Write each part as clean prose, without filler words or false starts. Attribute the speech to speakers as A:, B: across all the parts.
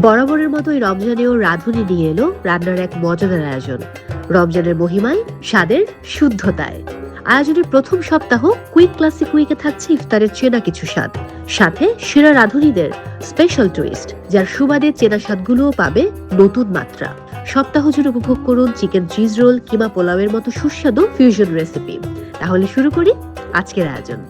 A: বরাবরের মতোই রমজানেও রাঁধুনি নিয়ে এলো রান্নার এক মজাদার আয়োজন। রমজানের মহিমায়, স্বাদের শুদ্ধতায়। আয়োজনের প্রথম সপ্তাহ কুইক ক্লাসিক উইকে থাকছে ইফতারের চেনা কিছু স্বাদ, সাথে সেরা রাঁধুনিদের স্পেশাল টুইস্ট, যার সুবাদে চেনা স্বাদগুলোও পাবে নতুন মাত্রা। সপ্তাহ জুড়ে উপভোগ করুন চিকেন চিজ রোল, কিমা পোলাওয়ের মতো সুস্বাদু ফিউশন রেসিপি। তাহলে শুরু করি আজকের আয়োজন।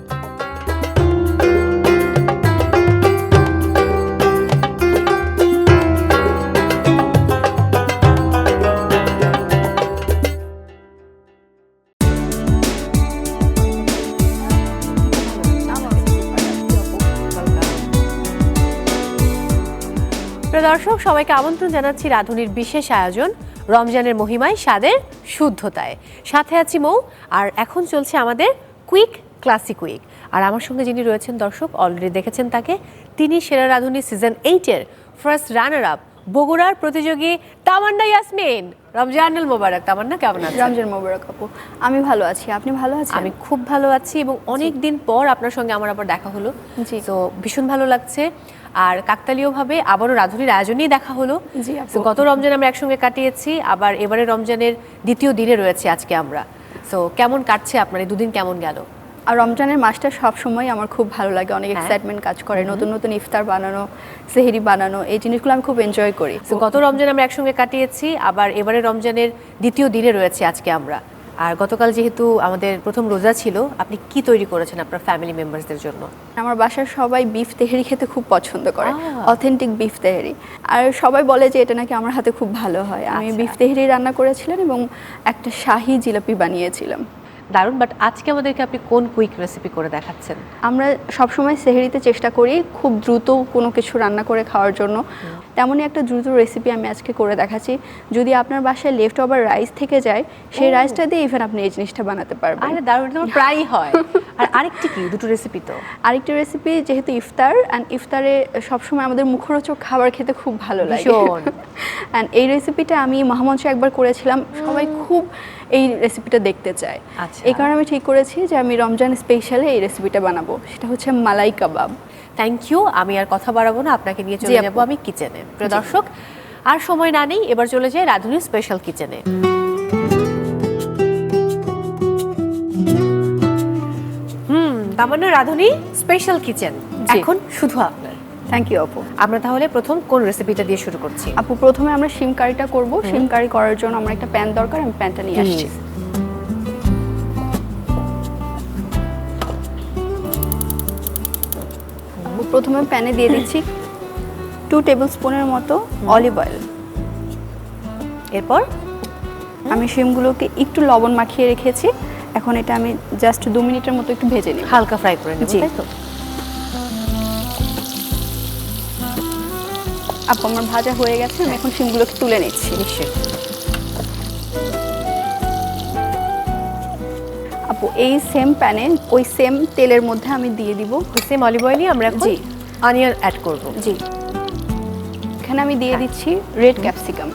B: দর্শক সবাইকে আমন্ত্রণ জানাচ্ছি রাঁধুনির বিশেষ আয়োজন রমজানের মহিমায়, স্বাদের শুদ্ধতায়। সাথে আছি মৌ, আর এখন চলছে আমাদের কুইক ক্লাসিক উইক। আর আমার সঙ্গে যিনি রয়েছেন দর্শক অলরেডি দেখেছেন তাকে, তিনি সেরা রাঁধুনি সিজন 8-এর ফার্স্ট রানার আপ বগুড়ার প্রতিযোগী তামান্না ইয়াসমিন। রমজানুল মোবারক। তামান্না, কেমন আছেন?
C: রমজান মোবারক আপু। আমি ভালো আছি, আপনি ভালো আছেন?
B: আমি খুব ভালো আছি, এবং অনেক দিন পর আপনার সঙ্গে আমার আবার দেখা হলো, তো ভীষণ ভালো লাগছে। আর কাকতালীয়ভাবে আবারও রাঁধুনির আয়োজনেই দেখা হলো। গত রমজান আমরা একসঙ্গে কাটিয়েছি, আবার এবারে রমজানের দ্বিতীয় দিনে রয়েছে আজকে আমরা। তো কেমন কাটছে আপনার এই দুদিন, কেমন গেল?
C: আর রমজানের মাসটা সব সময় আমার খুব ভালো লাগে, অনেক এক্সাইটমেন্ট কাজ করে। নতুন নতুন ইফতার বানানো, সেহরি বানানো, এই জিনিসগুলো আমি খুব এনজয় করি।
B: তো গত রমজান আমরা একসঙ্গে কাটিয়েছি, আবার এবারে রমজানের দ্বিতীয় দিনে রয়েছে আজকে আমরা। আর গতকাল যেহেতু আমাদের প্রথম রোজা ছিল, আপনি কি তৈরি করেছেন আপনার ফ্যামিলি মেম্বারসদের জন্য?
C: আমার বাসার সবাই বিফ তেহেরি খেতে খুব পছন্দ করে, অথেন্টিক বিফ তেহেরি। আর সবাই বলে যে এটা নাকি আমার হাতে খুব ভালো হয়। আমি বিফ তেহেরি রান্না করেছিলাম এবং একটা শাহি জিলাপি বানিয়েছিলাম।
B: দারুণ। বাট আজকে আমাদেরকে আপনি কোন কুইক রেসিপি করে দেখাচ্ছেন?
C: আমরা সবসময় সেহরিতে চেষ্টা করি খুব দ্রুত কোনো কিছু রান্না করে খাওয়ার জন্য, তেমনই একটা দ্রুত রেসিপি আমি আজকে করে দেখাচ্ছি। যদি আপনার বাসায় লেফট ওভার রাইস থেকে যায়, সেই রাইসটা দিয়ে ইভেন আপনি এই জিনিসটা বানাতে পারবেন।
B: আরে দারুণ, তো প্রায়ই হয়। আর আরেকটি কি, দুটো রেসিপি তো?
C: আরেকটি রেসিপি, যেহেতু ইফতার, অ্যান্ড ইফতারে সবসময় আমাদের মুখরোচক খাবার খেতে খুব ভালো লাগে। অ্যান্ড এই রেসিপিটা আমি মহামঞ্চে একবার করেছিলাম, সবাই খুব এই রেসিপিটা দেখতে চায়। এই কারণে আমি ঠিক করেছি যে আমি রমজান স্পেশালে এই রেসিপিটা বানাবো, সেটা হচ্ছে মালাই কাবাব।
B: Thank you. আমি আর কথা বাড়াবো না, আপনাকে নিয়ে চলে যাবো আমি কিচেনে। প্রিয় দর্শক, আর সময় না নেই, এবার চলে যাই রাঁধুনির স্পেশাল কিচেনে। তামান্না, রাঁধুনি স্পেশাল কিচেন এখন শুধু আপনার।
C: থ্যাংক ইউ আপু।
B: আমরা তাহলে প্রথম কোন রেসিপিটা দিয়ে শুরু করছি?
C: আপু, প্রথমে আমরা শিম কারিটা করব। শিম কারি করার জন্য আমার একটা প্যান দরকার, আমি প্যানটা নিয়ে আসছি। প্রথমে প্যানে দিয়ে দিচ্ছি 2 টেবিল স্পুনের মতো অলিভ অয়েল।
B: এরপর
C: আমি শিমগুলোকে একটু লবণ মাখিয়ে রেখেছি, এখন এটা আমি জাস্ট 2 মিনিটের মতো একটু ভেজে নিই,
B: হালকা ফ্রাই করে নেব, তাই তো?
C: আপু, আমার ভাজা হয়ে গেছে, আমি এখন শিমগুলোকে তুলে নিচ্ছি।
B: নিশ্চয়ই।
C: আপু, এই সেম প্যানে ওই সেম তেলের মধ্যে আমি দিয়ে দিব
B: ওই সেম অলিভ অয়েলই আমরা এখন অনিয়ন অ্যাড করব।
C: জি, এখানে আমি দিয়ে দিচ্ছি রেড ক্যাপসিকাম।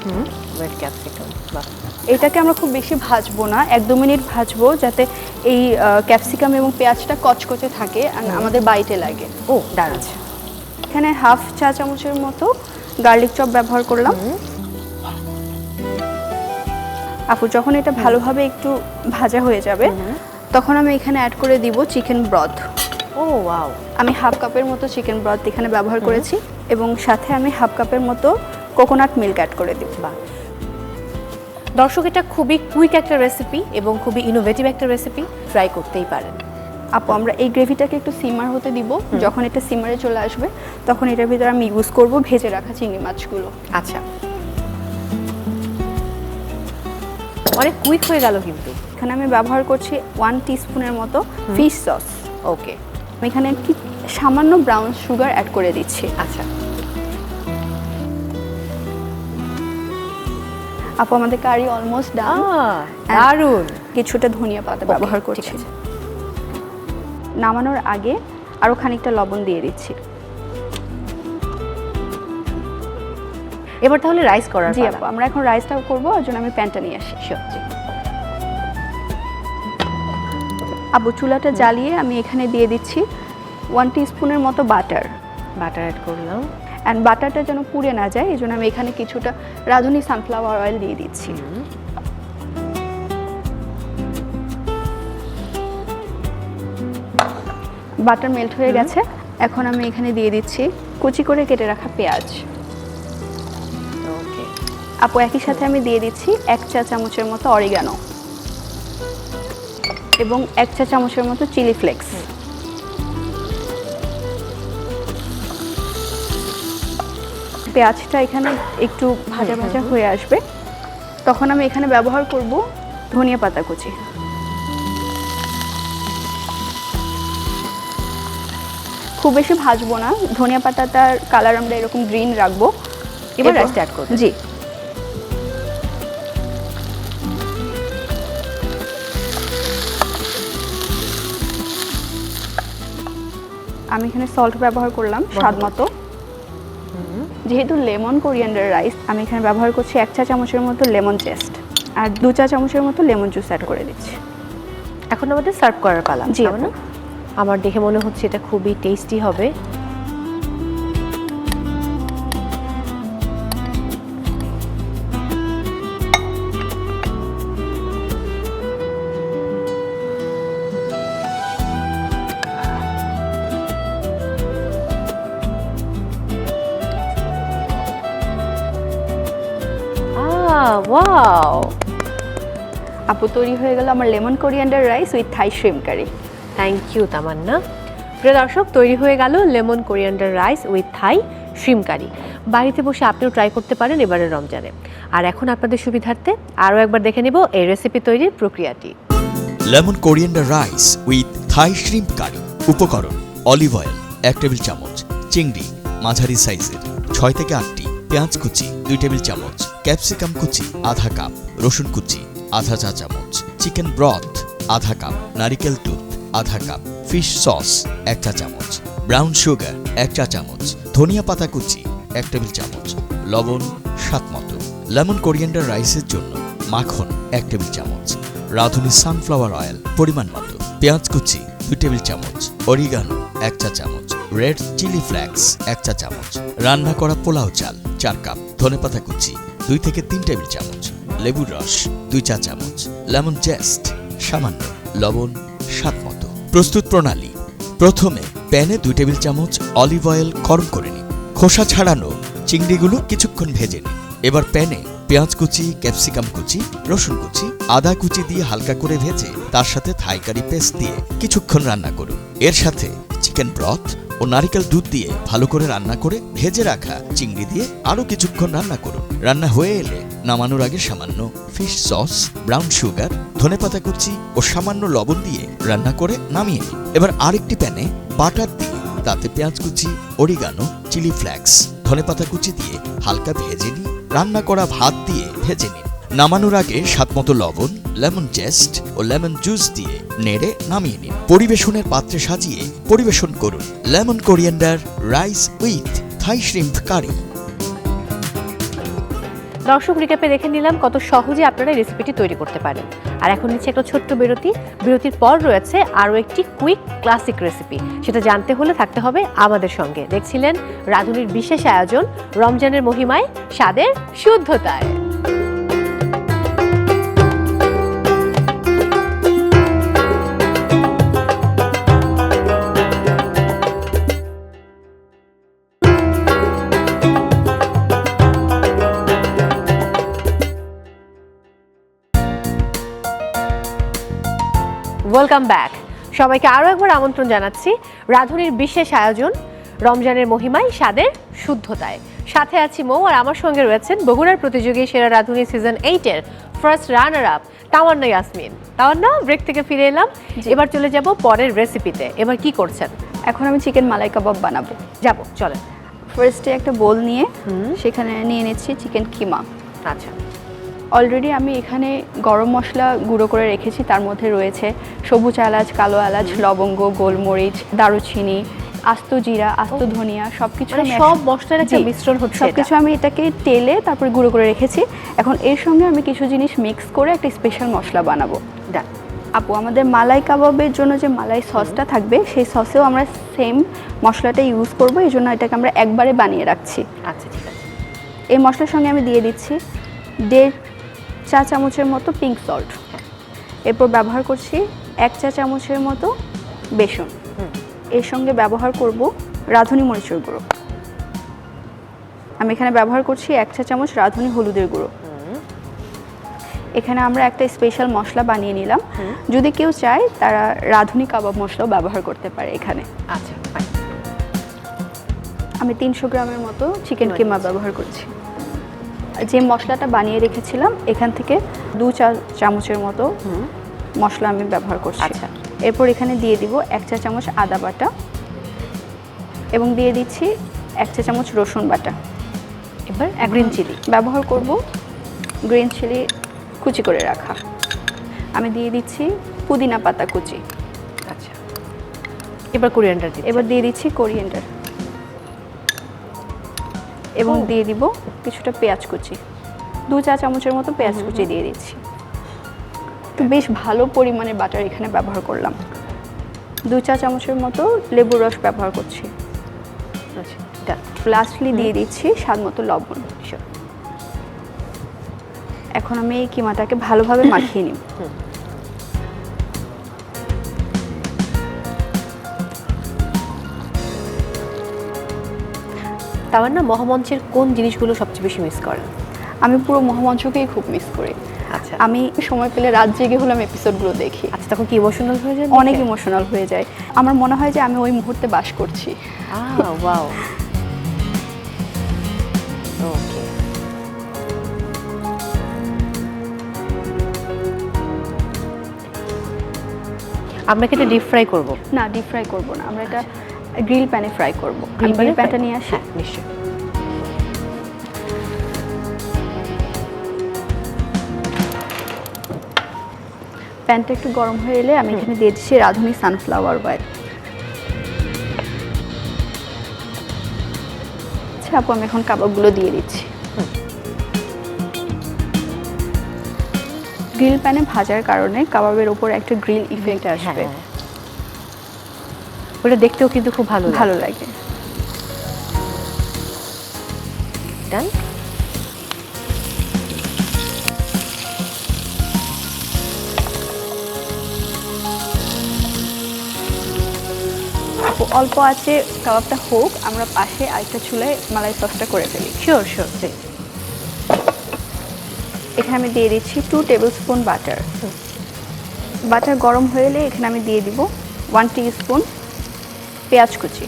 B: রেড ক্যাপসিকাম, বাহ।
C: এটাকে আমরা খুব বেশি ভাজবো না, 1-2 মিনিট ভাজবো, যাতে এই ক্যাপসিকাম এবং পেঁয়াজটা কচকচে থাকে আর আমাদের বাইটে লাগে।
B: ও দারুণ।
C: এখানে হাফ চা চামচের মতো গার্লিক চপ ব্যবহার করলাম। আপু, যখন এটা ভালোভাবে একটু ভাজা হয়ে যাবে, তখন আমি এখানে অ্যাড করে দিব চিকেন ব্রথ।
B: ও ওয়াও।
C: আমি হাফ কাপের মতো চিকেন ব্রথ এখানে ব্যবহার করেছি, এবং সাথে আমি হাফ কাপের মতো কোকোনাট মিল্ক অ্যাড করে দিব।
B: দর্শক, এটা খুবই কুইক একটা রেসিপি এবং খুবই ইনোভেটিভ একটা রেসিপি, ট্রাই করতেই পারেন।
C: আপু, আমরা এই গ্রেভিটাকে একটু সিমার হতে দিব। যখন এটা সিমারে চলে আসবে, তখন এটার ভিতরে আমি ইউজ করব ভেজে রাখা চিংড়ি মাছগুলো।
B: আচ্ছা, অনেক কুইক হয়ে গেল কিন্তু।
C: এখানে আমি ব্যবহার করছি 1 টিস্পুনের মতো ফিশ সস।
B: ওকে,
C: আমি এখানে কি সামান্য ব্রাউন সুগার অ্যাড করে দিচ্ছি।
B: আচ্ছা
C: আপু, আমাদের কারি অলমোস্ট ডান।
B: দারুণ।
C: কিছুটা ধনিয়া পাতা ব্যবহার করছি। নামানোর আগে আরো খানিকটা লবণ দিয়ে দিচ্ছি।
B: এবার তাহলে রাইস করার
C: জি আপু, আমরা এখন রাইসটা করবো, ওর জন্য আমি প্যানটা নিয়ে আসি।
B: সত্যি
C: আপু, চুলাটা জ্বালিয়ে আমি এখানে দিয়ে দিচ্ছি 1 টিস্পুনের মতো বাটার।
B: বাটার অ্যাড করলাম।
C: অ্যান্ড বাটারটা যেন পুড়ে না যায়, এই জন্য আমি এখানে কিছুটা রাঁধুনি সানফ্লাওয়ার অয়েল দিয়ে দিচ্ছি। বাটার মেল্ট হয়ে গেছে, এখন আমি এখানে দিয়ে দিচ্ছি কুচি করে কেটে রাখা পেঁয়াজ।
B: ওকে,
C: আপু একই সাথে আমি দিয়ে দিচ্ছি 1 চা চামচের মতো অরিগানো এবং 1 চা চামচের মতো চিলি ফ্লেক্স। পেঁয়াজটা এখানে একটু ভাজা ভাজা হয়ে আসবে, তখন আমি এখানে ব্যবহার করব ধনিয়া পাতা কুচি। খুব বেশি ভাজবো না, ধনিয়া পাতাটার কালার আমরা এরকম গ্রিন রাখবো।
B: এবার রাইসটা অ্যাড করব।
C: জি, আমি এখানে সল্ট ব্যবহার করলাম স্বাদ মতো। যেহেতু লেমন কোরিয়ান্ডার রাইস, আমি এখানে ব্যবহার করছি 1 চা চামচের মতো লেমন জেস্ট আর 2 চা চামচের মতো লেমন জুস অ্যাড করে দিচ্ছি।
B: এখন আমাদের সার্ভ করার পালা।
C: জি,
B: তাই না? আমার দেখে মনে হচ্ছে এটা খুবই টেস্টি হবে। ওয়াও,
C: আপু তৈরি হয়ে গেল আমার lemon coriander rice with Thai shrimp curry.
B: Thank you Tamanna. প্রিয় দর্শক, তৈরি হয়ে গেল lemon coriander rice with Thai shrimp curry. বাড়িতে বসে আপনিও ট্রাই করতে পারেন এবারের রমজানে। আর এখন আপনাদের সুবিধার্থে আরও একবার দেখে নেব এই রেসিপি তৈরির প্রক্রিয়াটি।
D: Lemon coriander rice with Thai shrimp curry. উপকরণ: অলিভ অয়েল 1 টেবিল চামচ, চিংড়ি মাঝারি সাইজের 6 থেকে 8টি, পেঁয়াজ কুচি 2 টেবিল চামচ, ক্যাপসিকাম কুচি আধা কাপ, রসুন কুচি আধা চা চামচ, চিকেন ব্রথ আধা কাপ, নারিকেল দুধ আধা কাপ, ফিশ সস 1 চা চামচ, ব্রাউন সুগার 1 চা চামচ, ধনিয়া পাতা কুচি 1 টেবিল চামচ, লবণ স্বাদ মতো। লেমন কোরিয়ান্ডার রাইসের জন্য মাখন 1 টেবিল চামচ, রাঁধুনি সানফ্লাওয়ার অয়েল পরিমাণ মতো, পেঁয়াজ কুচি 2 টেবিল চামচ, অরিগানো 1 চা চামচ, রেড চিলি ফ্লেক্স 1 চা চামচ, রান্না করা পোলাও চাল 4 কাপ, ধনেপাতা কুচি 2 থেকে 3 টেবিল চামচ, লেবুর রস 2 চা চামচ, লেমন জেস্ট সামান্য, লবণ স্বাদ মতো। প্রস্তুত প্রণালী: প্রথমে প্যানে 2 টেবিল চামচ অলিভ অয়েল গরম করে নিন। খোসা ছাড়ানো চিংড়িগুলো কিছুক্ষণ ভেজে নিন। এবার প্যানে পেঁয়াজ কুচি, ক্যাপসিকাম কুচি, রসুন কুচি, আদা কুচি দিয়ে হালকা করে ভেজে তার সাথে থাই কারি পেস্ট দিয়ে কিছুক্ষণ রান্না করুন। এর সাথে চিকেন ব্রথ ও নারিকেল দুধ দিয়ে ভালো করে রান্না করে ভেজে রাখা চিংড়ি দিয়ে আরও কিছুক্ষণ রান্না করুন। রান্না হয়ে এলে নামানোর আগে সামান্য ফিশ সস, ব্রাউন সুগার, ধনেপাতা কুচি ও সামান্য লবণ দিয়ে রান্না করে নামিয়ে নিন। এবার আরেকটি প্যানে বাটার দিয়ে তাতে পেঁয়াজ কুচি, অরিগানো, চিলি ফ্লেক্স, ধনেপাতা কুচি দিয়ে হালকা ভেজে নিন। রান্না করা ভাত দিয়ে ভেজে নিন। নামানোর আগে স্বাদমতো লবণ, লেমন জেস্ট ও লেমন জুস দিয়ে নেড়ে নামিয়ে নিন। পরিবেশনের পাত্রে সাজিয়ে পরিবেশন করুন lemon coriander rice with Thai shrimp curry.
B: দর্শক, রিক্যাপে দেখে নিলাম কত সহজে আপনারা এই রেসিপিটি তৈরি করতে পারেন। আর এখন নিচ্ছে একটা ছোট্ট বিরতি। বিরতির পর রয়েছে আরও একটি কুইক ক্লাসিক রেসিপি। সেটা জানতে হলে থাকতে হবে আমাদের সঙ্গে। দেখছিলেন রাঁধুনির বিশেষ আয়োজন রমজানের মহিমায়, স্বাদের শুদ্ধতায়। Welcome back. সবাইকে আরও একবার আমন্ত্রণ জানাচ্ছি রাঁধুনির বিশেষ আয়োজন রমজানের মহিমায়, স্বাদের শুদ্ধতায়। সাথে আছি মৌ, আর আমার সঙ্গে রয়েছেন বগুড়ার প্রতিযোগী সেরা রাঁধুনি সিজন 8-এর first runner up Tawanna Yasmin. Tawanna, break থেকে ফিরে এলাম। এবার চলে যাব পরের রেসিপিতে। এবার কি করছেন?
C: এখন আমি চিকেন মালাই কাবাব বানাবো।
B: যাব, চলেন।
C: ফার্স্টে একটা বোল নিয়ে সেখানে নিয়ে নিচ্ছি চিকেন কিমা।
B: আচ্ছা,
C: অলরেডি আমি এখানে গরম মশলা গুঁড়ো করে রেখেছি। তার মধ্যে রয়েছে সবুজ এলাচ, কালো এলাচ, লবঙ্গ, গোলমরিচ, দারুচিনি, আস্ত জিরা, আস্ত ধনিয়া, সবকিছু
B: সব মশলার একটা মিশ্রণ হচ্ছে।
C: সবকিছু আমি এটাকে তেলে তারপরে গুঁড়ো করে রেখেছি। এখন এর সঙ্গে আমি কিছু জিনিস মিক্স করে একটা স্পেশাল মশলা বানাবো। আপু, আমাদের মালাই কাবাবের জন্য যে মালাই সসটা থাকবে সেই সসেও আমরা সেম মশলাটা ইউজ করব, এই জন্য এটাকে আমরা একবারে বানিয়ে রাখছি।
B: আচ্ছা ঠিক আছে।
C: এই মশলার সঙ্গে আমি দিয়ে দিচ্ছি 1.5 চা চামচের মতো পিঙ্ক সল্ট, এরপর ব্যবহার করছি 1 চা চামচের মতো বেসন, এর সঙ্গে ব্যবহার করব রাঁধুনি মরিচের গুঁড়ো, আমি এখানে ব্যবহার করছি 1 চা চামচ রাঁধুনি হলুদের গুঁড়ো। এখানে আমরা একটা স্পেশাল মশলা বানিয়ে নিলাম, যদি কেউ চায় তারা রাঁধুনি কাবাব মশলাও ব্যবহার করতে পারে এখানে।
B: আচ্ছা fine।
C: আমি 300 গ্রামের মতো চিকেন কিমা ব্যবহার করছি। যে মশলাটা বানিয়ে রেখেছিলাম এখান থেকে 2 চা চামচের মতো মশলা আমি ব্যবহার করছি।
B: আচ্ছা।
C: এরপর এখানে দিয়ে দিব 1 চা চামচ আদা বাটা এবং দিয়ে দিচ্ছি 1 চা চামচ রসুন বাটা।
B: এবার গ্রিন চিলি
C: ব্যবহার করব গ্রিন চিলি কুচি করে রাখা, আমি দিয়ে দিচ্ছি পুদিনা পাতা কুচি।
B: আচ্ছা, এবার কোরিয়ান্ডার দিচ্ছি।
C: এবার দিয়ে দিচ্ছি কোরিয়েন্ডার এবং দিয়ে দিব কিছুটা পেঁয়াজ কুচি, 2 চা চামচের মতো পেঁয়াজ কুচি দিয়ে দিচ্ছি। তো বেশ ভালো পরিমাণে বাটার এখানে ব্যবহার করলাম, 2 চা চামচের মতো লেবুর রস ব্যবহার করছি।
B: আচ্ছা ডান।
C: লাস্টলি দিয়ে দিচ্ছি স্বাদ মতো লবণ। এখন আমি এই কিমাটাকে ভালোভাবে মাখিয়ে নিব।
B: তামান্না, মহামঞ্চের কোন জিনিসগুলো সবচেয়ে বেশি মিস করেন?
C: আমি পুরো মহামঞ্চকেই খুব মিস করি।
B: আচ্ছা।
C: আমি সময় পেলে রাত জেগে হলাম এপিসোডগুলো দেখি।
B: আচ্ছা, তখন কি ইমোশনাল হয়ে যায়?
C: অনেক ইমোশনাল হয়ে যায়, আমার মনে হয় যে আমি ওই মুহূর্তে বাস করছি।
B: ওয়াও, ওকে। আমরা কি এটা ডিপ ফ্রাই করব?
C: না, ডিপ ফ্রাই করব না, আমরা এটা গ্রিল প্যানে ফ্রাই করব।
B: গ্রিল
C: প্যানটা নিয়ে আসি।
B: হ্যাঁ নিশ্চয়ই।
C: প্যানটা একটু গরম হয়ে এলে আমি এখানে দিয়ে দিচ্ছি রাঁধুনি সানফ্লাওয়ার অয়েল। আচ্ছা আপু, আমি এখন কাবাবগুলো দিয়ে দিচ্ছি। গ্রিল প্যানে ভাজার কারণে কাবাবের উপর একটা গ্রিল ইফেক্ট আসবে।
B: ওটা দেখতেও কিন্তু খুব ভালো
C: ভালো লাগে।
B: ডান।
C: আপু, অল্প আছে কাবাবটা হোক, আমরা পাশে আরেকটা চুলায় মালাই সসটা করে ফেলি।
B: Sure sure.
C: এখানে আমি দিয়ে দিচ্ছি 2 টেবিল স্পুন বাটার। বাটার গরম হয়ে এলে এখানে আমি দিয়ে দিব 1 টিস্পুন পেঁয়াজ কুচি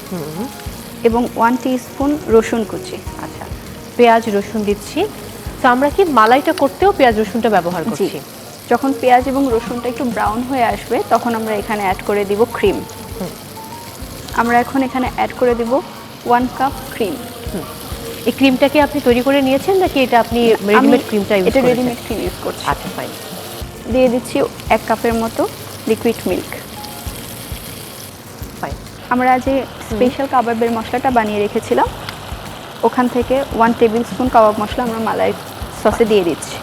C: এবং 1 টিস্পুন রসুন কুচি।
B: আচ্ছা, পেঁয়াজ রসুন দিচ্ছি। তো আমরা কি মালাইটা করতেও পেঁয়াজ রসুনটা ব্যবহার করছি?
C: যখন পেঁয়াজ এবং রসুনটা একটু ব্রাউন হয়ে আসবে তখন আমরা এখানে অ্যাড করে দিব ক্রিম। আমরা এখন এখানে অ্যাড করে দিব 1 কাপ ক্রিম।
B: এই ক্রিমটাকে আপনি তৈরি করে নিয়েছেন নাকি এটা আপনি রেডিমেড ক্রিমটা ইউজ
C: এটা
B: করেছেন?
C: রেডিমেড ক্রিম ইউজ করছি।
B: আচ্ছা ফাইন।
C: দিয়ে দিচ্ছি 1 কাপের মতো লিকুইড মিল্ক।
B: ফাইন।
C: আমরা যে স্পেশাল কাবাবের মশলাটা বানিয়ে রেখেছিলাম ওখান থেকে 1 টেবিল স্পুন কাবাব মশলা আমরা মালাই সসে দিয়ে দিচ্ছি।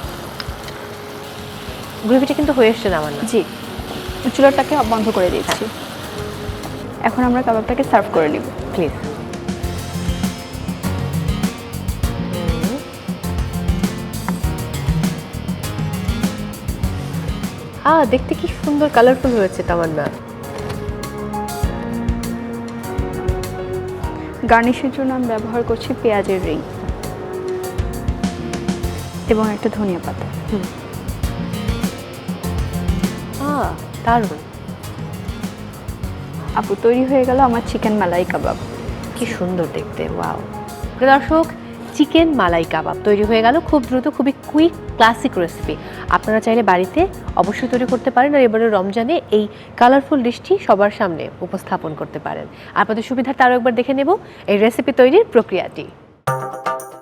B: গ্রেভিটা কিন্তু হয়ে এসছে না আমার না?
C: জি, চুলাটাকে বন্ধ করে দিচ্ছি। এখন আমরা কাবাবটাকে সার্ভ করে নিব।
B: প্লিজ। দেখতে কি সুন্দর কালারফুল হয়েছে তামান্না।
C: গার্নিশের জন্য আমি ব্যবহার করছি পেঁয়াজের রিং এবং একটা ধনিয়া পাতা।
B: দারুণ।
C: আপু, তৈরি হয়ে গেল আমার চিকেন মালাই কাবাব।
B: কি সুন্দর দেখতে, ওয়াও। দর্শক, চিকেন মালাই কাবাব তৈরি হয়ে গেল খুব দ্রুত, খুবই কুইক ক্লাসিক রেসিপি। আপনারা চাইলে বাড়িতে অবশ্যই তৈরি করতে পারেন আর এবারে রমজানে এই কালারফুল ডিশটি সবার সামনে উপস্থাপন করতে পারেন। আপনাদের সুবিধার্থে আরও একবার দেখে নেব এই রেসিপি তৈরির প্রক্রিয়াটি।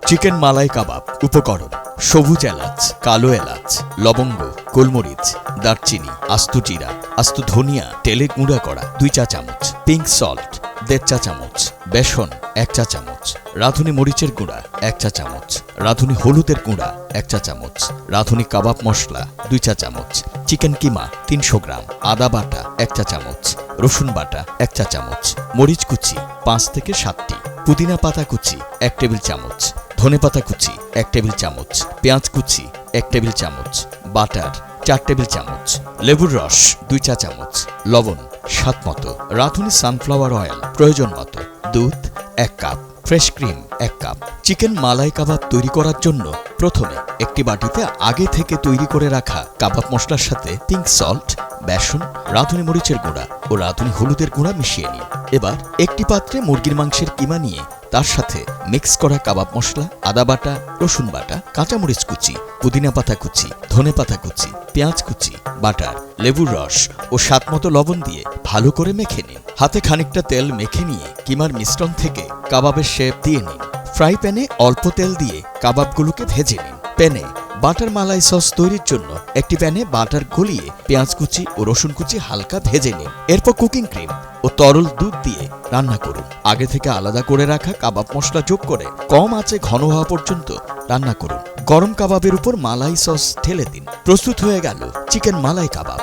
D: চিকেন মালাই কাবাব। উপকরণ: সবুজ এলাচ, কালো এলাচ, লবঙ্গ, গোলমরিচ, দারচিনি, আস্ত জিরা, আস্ত ধনিয়া তেলে গুঁড়া করা 2 চা চামচ, পিঙ্ক সল্ট 1.5 চা চামচ, বেসন 1 চা চামচ, রাঁধুনি মরিচের গুঁড়া 1 চা চামচ, রাঁধুনি হলুদের গুঁড়া 1 চা চামচ, রাঁধুনি কাবাব মশলা 2 চা চামচ, চিকেন কিমা 300 গ্রাম, আদা বাটা 1 চা চামচ, রসুন বাটা 1 চা চামচ, মরিচ কুচি 5 থেকে 7টি, পুদিনা পাতা কুচি 1 টেবিল চামচ, ধনেপাতা কুচি 1 টেবিল চামচ, পেঁয়াজ কুচি 1 টেবিল চামচ, বাটার 4 টেবিল চামচ, লেবুর রস 2 চা চামচ, লবণ স্বাদ মতো, রাঁধুনি সানফ্লাওয়ার অয়েল প্রয়োজন মতো, দুধ 1 cup, fresh cream 1 cup. Chicken malai kebab তৈরি করার জন্য প্রথমে একটি বাটিতে আগে থেকে তৈরি করে রাখা কাবাব মশলার সাথে পিঙ্ক সল্ট, বেসন, রাঁধুনি মরিচের গুঁড়া ও রাঁধুনি হলুদের গুঁড়া মিশিয়ে নিন। এবার একটি পাত্রে মুরগির মাংসের কিমা নিয়ে তার সাথে মিক্স করা কাবাব মশলা, আদা বাটা, রসুন বাটা, কাঁচামরিচ কুচি, পুদিনা পাতা কুচি, ধনে পাতা কুচি, পেঁয়াজ কুচি, বাটার, লেবুর রস ও স্বাদমতো লবণ দিয়ে ভালো করে মেখে নিন। হাতে খানিকটা তেল মেখে নিয়ে কিমার মিশ্রণ থেকে কাবাবের শেপ দিয়ে নিন। ফ্রাই প্যানে অল্প তেল দিয়ে কাবাবগুলোকে ভেজে নিন। প্যানে বাটার মালাই সস তৈরির জন্য একটি প্যানে বাটার গলিয়ে পেঁয়াজ কুচি ও রসুন কুচি হালকা ভেজে নিন। এরপর কুকিং ক্রিম ও তরল দুধ দিয়ে রান্না করুন। আগে থেকে আলাদা করে রাখা কাবাব মশলা যোগ করে কম আঁচে ঘন হওয়া পর্যন্ত রান্না করুন। গরম কাবাবের উপর মালাই সস ঢেলে দিন। প্রস্তুত হয়ে গেল চিকেন মালাই কাবাব।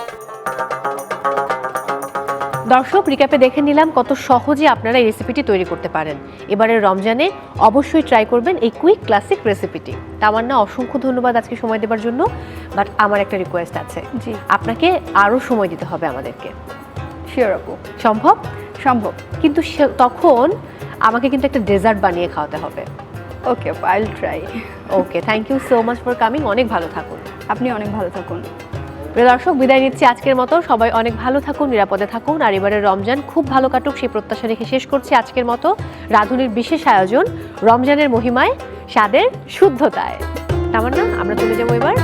B: দর্শক, রিক্যাপে দেখে নিলাম কত সহজে আপনারা এই রেসিপিটি তৈরি করতে পারেন। এবারের রমজানে অবশ্যই ট্রাই করবেন এই কুইক ক্লাসিক রেসিপিটি। তামান্না, অসংখ্য ধন্যবাদ আজকে সময় দেওয়ার জন্য। বাট আমার একটা রিকোয়েস্ট আছে,
C: জি,
B: আপনাকে আরও সময় দিতে হবে আমাদেরকে।
C: শিওর আপু,
B: সম্ভব?
C: সম্ভব।
B: কিন্তু তখন আমাকে কিন্তু একটা ডেজার্ট বানিয়ে খাওয়াতে হবে।
C: ওকে আপু, I will try.
B: Okay, thank you so much for coming. অনেক ভালো থাকুন।
C: আপনি অনেক ভালো থাকুন।
B: প্রিয় দর্শক, বিদায় নিচ্ছি আজকের মতো। সবাই অনেক ভালো থাকুন, নিরাপদে থাকুন। আর এবারের রমজান খুব ভালো কাটুক সেই প্রত্যাশা রেখে শেষ করছি আজকের মতো রাঁধুনির বিশেষ আয়োজন রমজানের মহিমায়, স্বাদের শুদ্ধতায়। তামান্না, আমরা চলে যাবো এবার।